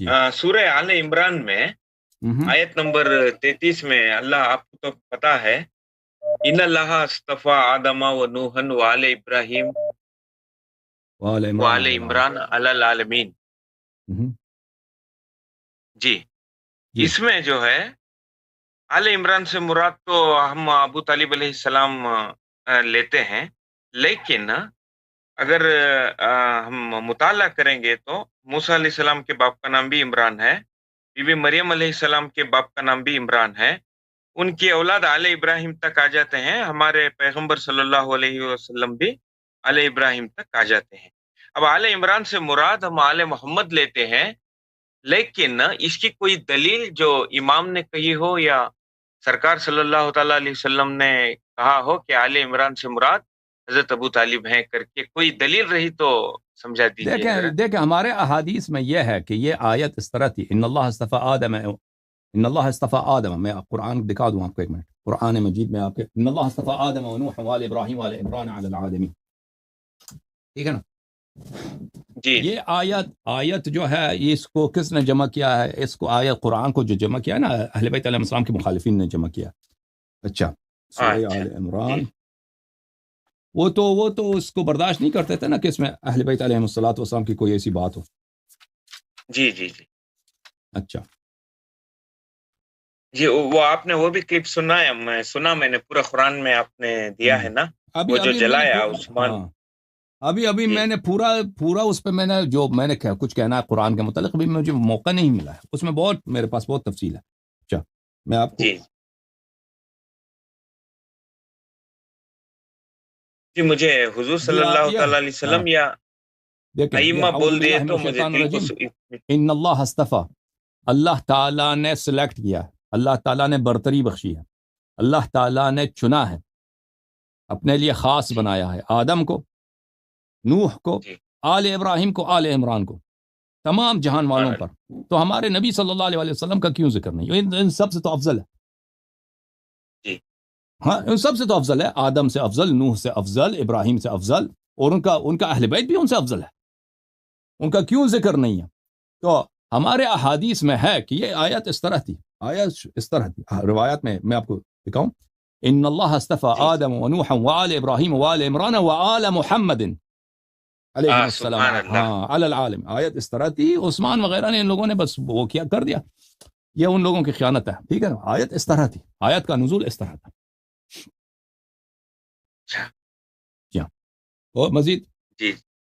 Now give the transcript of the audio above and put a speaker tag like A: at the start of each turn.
A: جی
B: سورہ آل عمران میں آیت نمبر 33 میں اللہ، آپ کو تو پتا ہے، ان اللہ اصطفى آدم و نوحا و آل ابراہیم و آل عمران علی العالمین. جی،
A: جی
B: اس میں جو ہے آل عمران سے مراد تو ہم ابو طالب علیہ السلام لیتے ہیں، لیکن اگر ہم مطالعہ کریں گے تو موسیٰ علیہ السلام کے باپ کا نام بھی عمران ہے، بی بی مریم علیہ السلام کے باپ کا نام بھی عمران ہے، ان کی اولاد آل ابراہیم تک آ جاتے ہیں، ہمارے پیغمبر صلی اللہ علیہ وسلم بھی آل ابراہیم تک آ جاتے ہیں. اب آل عمران سے مراد ہم آل محمد لیتے ہیں، لیکن اس کی کوئی دلیل جو امام نے کہی ہو یا سرکار صلی اللہ تعالیٰ علیہ وسلم نے کہا ہو کہ آل عمران سے مراد حضرت ابو طالب ہیں کر کے کوئی دلیل رہی تو سمجھا دیجیے ذرا.
A: دیکھیں ہمارے احادیث میں یہ ہے کہ یہ آیت اس طرح تھی، ان اللہ اصطفى آدم، ان اللہ اصطفى آدم، میں قرآن دکھا دوں آپ کو ایک منٹ، قرآن مجید میں آپ کے، ان اللہ اصطفى آدم و نوح و آل ابراہیم و آل عمران علی العالمین، ٹھیک ہے نا؟
B: جی
A: یہ آیت جو ہے یہ اس کو کس نے جمع کیا ہے؟ اس کو آیت قرآن کو جو جمع کیا ہے نا، اہل بیت علیہ السلام کے مخالفین نے جمع کیا. اچھا سورہ آل عمران، وہ تو اس کو برداشت نہیں کرتے تھے نا کہ اس میں اہل بیت علیہ السلام کی کوئی ایسی بات ہو.
B: جی جی جی
A: اچھا
B: جی، وہ آپ نے وہ بھی کلپ سنا ہے؟ میں نے پورا قرآن میں آپ نے دیا ہے نا، وہ جو جلایا عثمان.
A: ابھی میں نے پورا اس پہ میں نے کچھ کہنا ہے قرآن کے متعلق، ابھی مجھے موقع نہیں ملا ہے، اس میں میرے پاس بہت تفصیل ہے. اچھا میں آپ کو
B: جی مجھے حضور صلی اللہ تعالی علیہ وسلم یا ائمہ بول دیے تو مجھے دل کو
A: ان اللہ اصطفیٰ، اللہ تعالیٰ نے سلیکٹ کیا، اللہ تعالیٰ نے برتری بخشی ہے، اللہ تعالیٰ نے چنا ہے، اپنے لیے خاص بنایا ہے، آدم کو، نوح کو، آل ابراہیم کو، آل عمران کو، تمام جہان والوں پر. تو ہمارے نبی صلی اللہ علیہ وسلم کا کیوں ذکر نہیں؟ ان سب سے تو افضل ہے. ہاں ان سب سے تو افضل ہے، آدم سے افضل، نوح سے افضل، ابراہیم سے افضل، اور ان کا اہل بیت بھی ان سے افضل ہے، ان کا کیوں ذکر نہیں ہے؟ تو ہمارے احادیث میں ہے کہ یہ آیت اس طرح تھی، روایات میں آپ کو دکھاؤں، ان اللہ اصطفى آدم و نوحا و آل ابراہیم و آل عمران و آل محمد علیہ السلام علی العالم. آیت اس طرح تھی، عثمان وغیرہ نے ان لوگوں نے بس وہ کیا کر دیا، یہ ان لوگوں کی خیانت ہے، ٹھیک ہے نا؟ آیت اس طرح تھی، آیت کا نزول اس طرح تھا. اور مزید
B: جی